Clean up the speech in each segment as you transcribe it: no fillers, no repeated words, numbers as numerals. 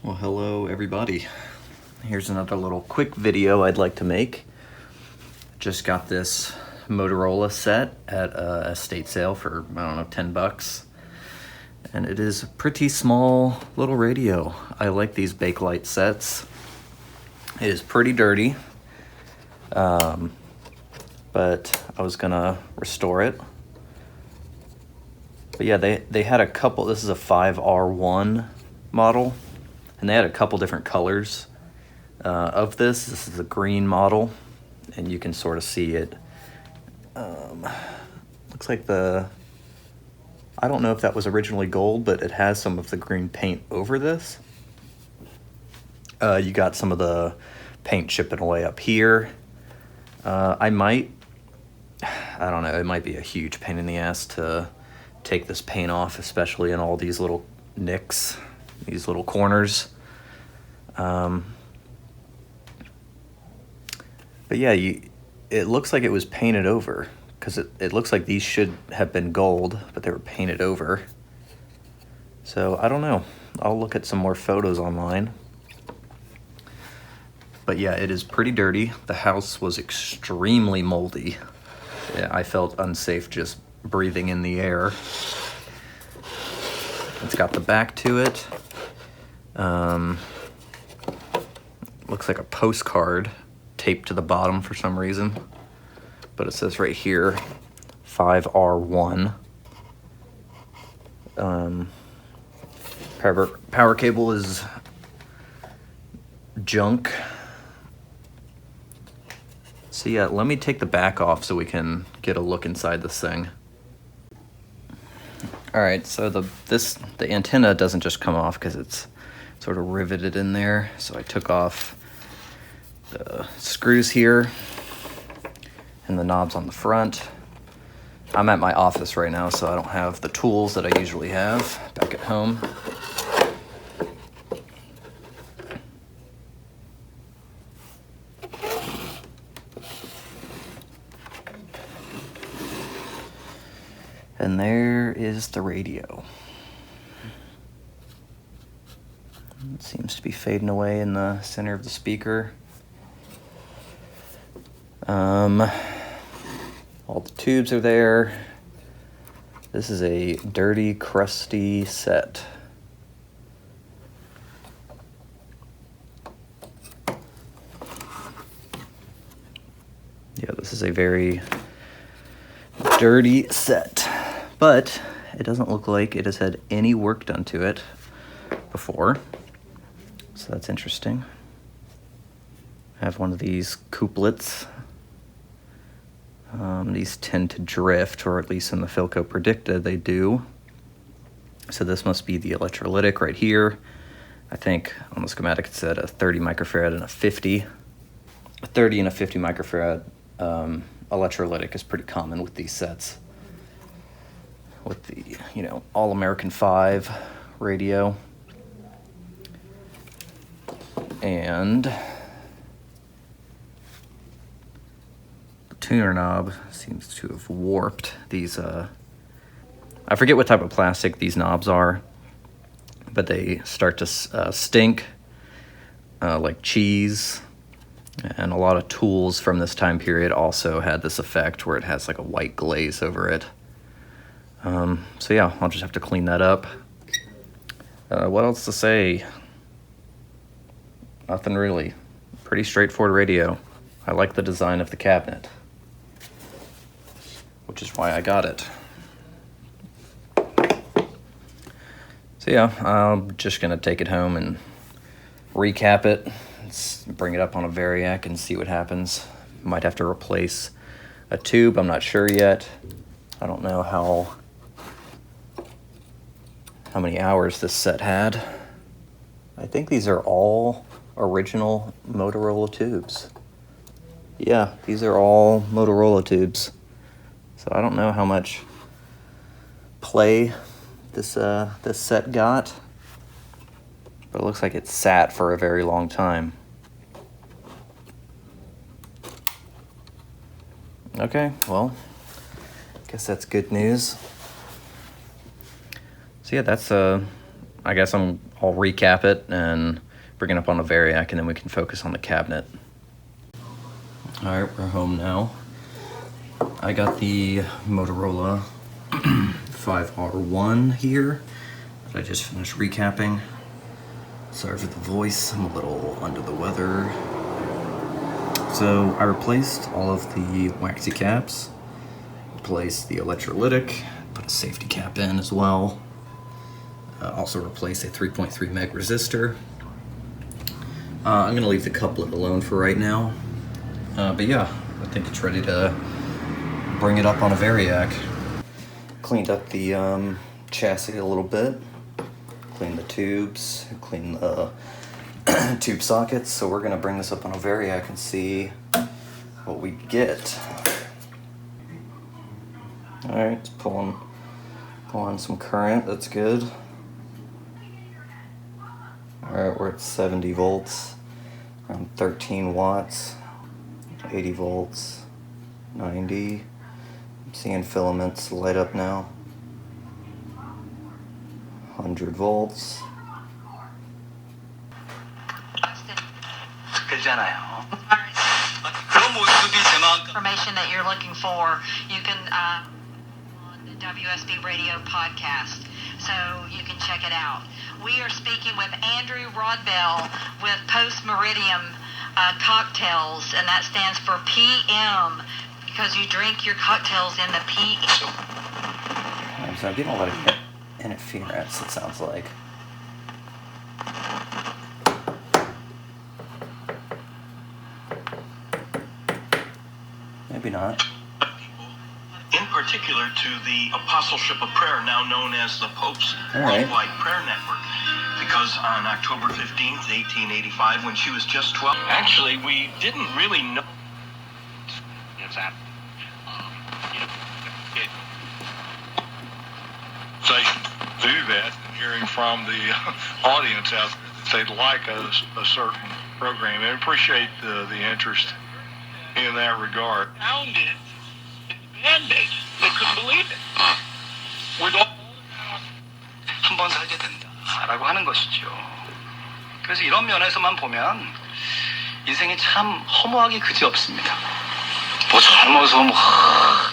Well, hello everybody. Here's another little quick video I'd like to make. Just got this Motorola set at a estate sale for, I don't know, 10 bucks. And it is a pretty small little radio. I like these bakelite sets. It is pretty dirty, but I was gonna restore it. But yeah, they had a couple, this is a 5R1 model. And they had a couple different colors of this. This is the green model, and you can sort of see it. Looks like I don't know if that was originally gold, but it has some of the green paint over this. You got some of the paint chipping away up here. I don't know, it might be a huge pain in the ass to take this paint off, especially in all these little nicks, these little corners. But yeah, it looks like it was painted over, because it looks like these should have been gold, but they were painted over. So I don't know. I'll look at some more photos online. But yeah, it is pretty dirty. The house was extremely moldy. Yeah, I felt unsafe just breathing in the air. It's got the back to it. Looks like a postcard taped to the bottom for some reason, but it says right here 5R1. Power cable is junk. So yeah, let me take the back off so we can get a look inside this thing. All right, so the antenna doesn't just come off because it's sort of riveted in there. So I took off the screws here and the knobs on the front. I'm at my office right now, so I don't have the tools that I usually have back at home. And there is the radio. It seems to be fading away in the center of the speaker. All the tubes are there. This is a dirty, crusty set. Yeah, this is a very dirty set, but it doesn't look like it has had any work done to it before. So that's interesting. I have one of these couplets. These tend to drift, or at least in the Philco predicted they do. So this must be the electrolytic right here. I think on the schematic it said a 30 microfarad and a 50. A 30 and a 50 microfarad electrolytic is pretty common with these sets. With the, All-American 5 radio. And the tuner knob seems to have warped. These, I forget what type of plastic these knobs are, but they start to stink like cheese. And a lot of tools from this time period also had this effect where it has like a white glaze over it. So yeah, I'll just have to clean that up. What else to say? Nothing really. Pretty straightforward radio. I like the design of the cabinet, which is why I got it. So yeah, I'm just gonna take it home and recap it. Let's bring it up on a Variac and see what happens. Might have to replace a tube, I'm not sure yet. I don't know how many hours this set had. I think these are all original Motorola tubes. Yeah, these are all Motorola tubes. So I don't know how much play this set got, but it looks like it sat for a very long time. Okay, well, I guess that's good news. So yeah, that's I guess I'll I'll recap it and bring it up on a Variac, and then we can focus on the cabinet. Alright, we're home now. I got the Motorola 5R1 here that I just finished recapping. Sorry for the voice, I'm a little under the weather. So I replaced all of the waxy caps, replaced the electrolytic, put a safety cap in as well. Also replaced a 3.3 meg resistor. I'm gonna leave the couplet alone for right now. But yeah, I think it's ready to bring it up on a Variac. Cleaned up the chassis a little bit, cleaned the tubes, cleaned the tube sockets. So we're gonna bring this up on a Variac and see what we get. All right, it's pulling some current, that's good. All right, we're at 70 volts, around 13 watts, 80 volts, 90. I'm seeing filaments light up now. 100 volts. Information that you're looking for, you can on the WSB Radio podcast, so you can check it out. We are speaking with Andrew Rodbell with Post Meridium Cocktails, and that stands for PM, because you drink your cocktails in the PM. So I'm getting a lot of interference, it sounds like. Maybe not. In particular to the Apostleship of Prayer, now known as the Pope's Worldwide Prayer Network. Because on October 15th, 1885, when she was just 12, actually, we didn't really know. It's happened. They do that, hearing from the audience out there that they'd like a certain program. I appreciate the interest in that regard. Found it in the Band-Aid. They couldn't believe it. With all 한번 살게 된다라고 하는 것이죠. 그래서 이런 면에서만 보면 인생이 참 허무하기 그지없습니다. 뭐 젊어서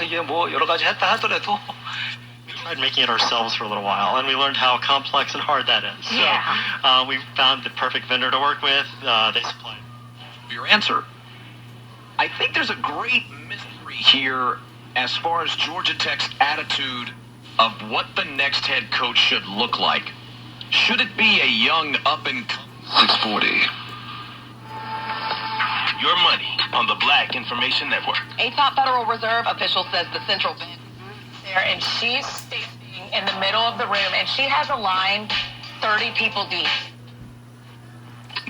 이게 뭐 여러 가지 했다 하더라도 we tried making it ourselves for a little while, and we learned how complex and hard that is. So we found the perfect vendor to work with. They supplied your answer. I think there's a great mystery here as far as Georgia Tech's attitude of what the next head coach should look like. Should it be a young up-and-coming 640? your money on the Black Information Network. A top Federal Reserve official says the central bank is there, and she's standing in the middle of the room, and she has a line 30 people deep.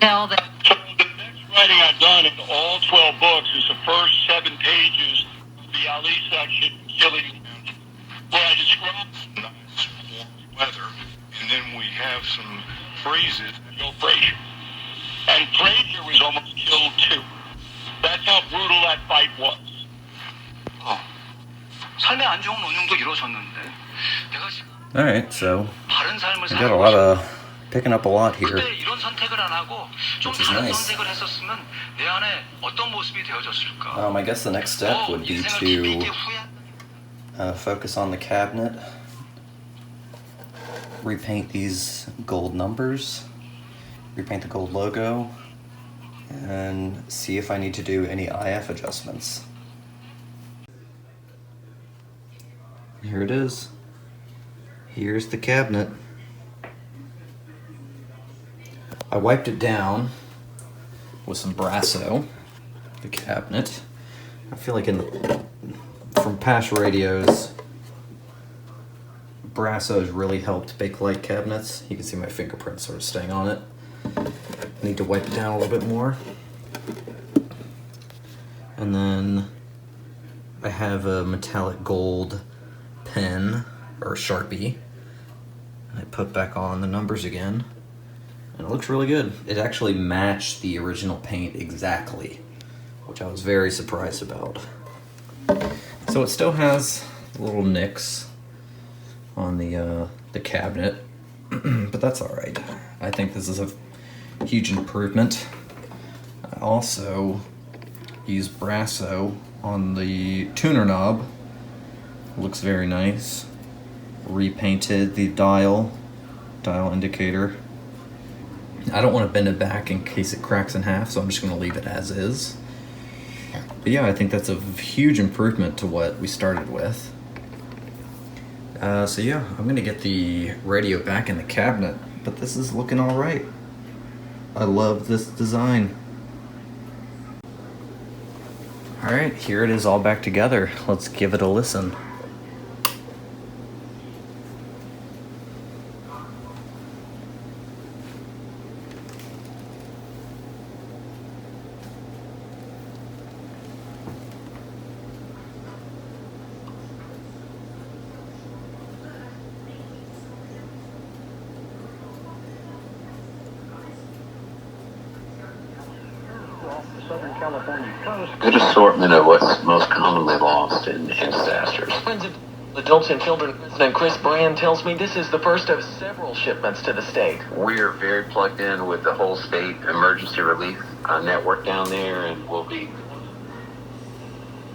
Tell them. So the next writing I've done in all 12 books is the first 7 pages of the Ali section, Killing, where I describe nice warm weather, and then we have some phrases that go Frazier. And Frazier was almost killed too. That's how brutal that fight was. 삶의 안 좋은 운용도 이루어졌는데 내가 지금 Alright, so 다른 삶을 I got a lot of picking up a lot here. 그때 이런 선택을 안 하고 좀 Which is 다른 nice. 선택을 했었으면 내 안에 어떤 모습이 되어졌을까? I guess the next step would be 인생을 to 깊이 있게 후회한 focus on the cabinet, repaint these gold numbers, repaint the gold logo, and see if I need to do any IF adjustments. Here it is. Here's the cabinet. I wiped it down with some Brasso, the cabinet. I feel like from past radios, Brasso has really helped bakelite cabinets. You can see my fingerprints sort of staying on it. I need to wipe it down a little bit more. And then I have a metallic gold pen, or Sharpie. I put back on the numbers again, and it looks really good. It actually matched the original paint exactly, which I was very surprised about. So it still has little nicks on the cabinet, but that's all right. I think this is a huge improvement. I also used Brasso on the tuner knob. Looks very nice. Repainted the dial indicator. I don't want to bend it back in case it cracks in half, so I'm just going to leave it as is. But yeah, I think that's a huge improvement to what we started with. So yeah, I'm going to get the radio back in the cabinet, but this is looking alright. I love this design. Alright, here it is all back together. Let's give it a listen. Good assortment of what's most commonly lost in disasters. Friends of Adults and Children President Chris Brand tells me this is the first of several shipments to the state. We're very plugged in with the whole state emergency relief network down there, and we'll be...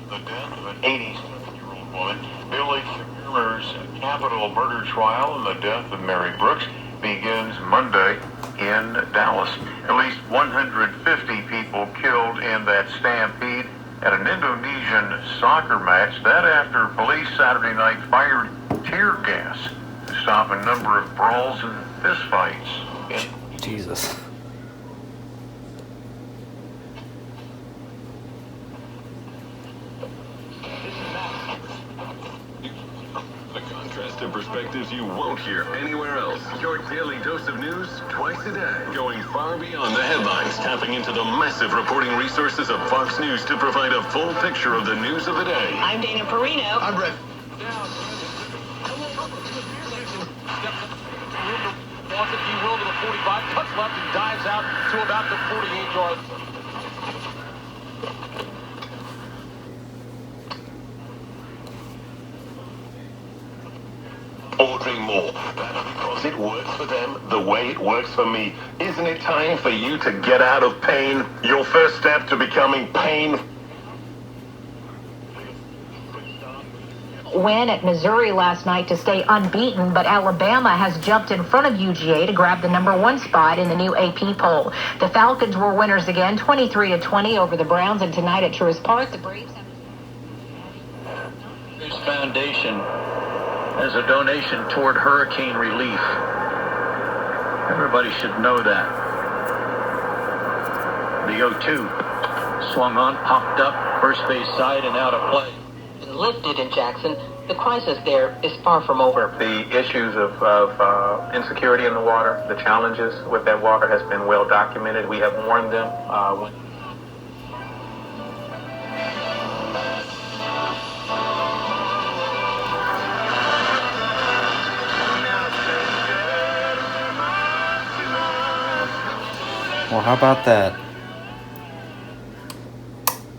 The death of an 87-year-old woman, Billy Secure's capital murder trial, and the death of Mary Brooks begins Monday in Dallas. At least 150 people killed in that stampede at an Indonesian soccer match. That after police Saturday night fired tear gas to stop a number of brawls and fistfights. Jesus. A contrast of perspectives you won't hear anywhere else. Your daily dose of news twice a day. Going far beyond the headlines, tapping into the massive reporting resources of Fox News to provide a full picture of the news of the day. I'm Dana Perino. I'm Brett. Wants it, he will to the 45, cuts left and dives out to about the 48-yard. Ordering more. Because it works for them the way it works for me. Isn't it time for you to get out of pain? Your first step to becoming pain. Win at Missouri last night to stay unbeaten, but Alabama has jumped in front of UGA to grab the #1 spot in the new AP poll. The Falcons were winners again, 23-20 over the Browns, and tonight at Truist Park, the Braves have... This foundation as a donation toward hurricane relief. Everybody should know that. The 0-2 swung on, popped up, first base side and out of play. Lifted in Jackson, the crisis there is far from over. The issues of insecurity in the water, the challenges with that water has been well documented. We have warned them. Well, how about that?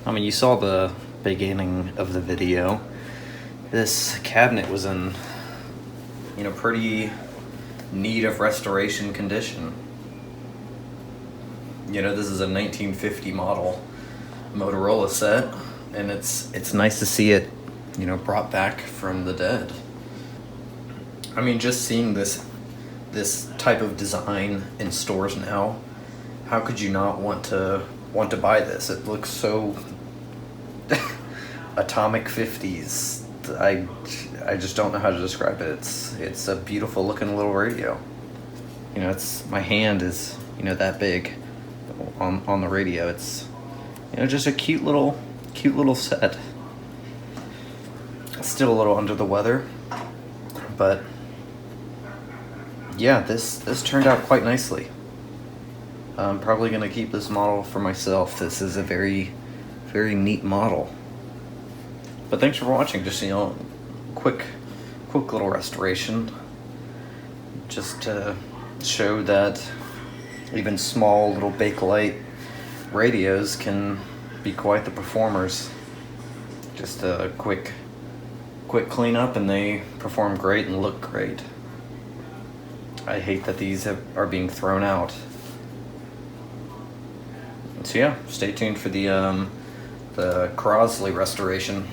I mean, you saw the beginning of the video. This cabinet was in, pretty need of restoration condition. This is a 1950 model Motorola set, and it's nice to see it, brought back from the dead. I mean, just seeing this type of design in stores now, how could you not want to buy this? It looks so atomic 50s. I just don't know how to describe it. It's a beautiful looking little radio. My hand is that big on the radio. It's just a cute little set. Still a little under the weather, but yeah, this turned out quite nicely. I'm probably gonna keep this model for myself. This is a very, very neat model. But thanks for watching. Just quick little restoration, just to show that even small little bakelite radios can be quite the performers. Just a quick cleanup and they perform great and look great. I hate that these are being thrown out. So yeah, stay tuned for the Crosley restoration.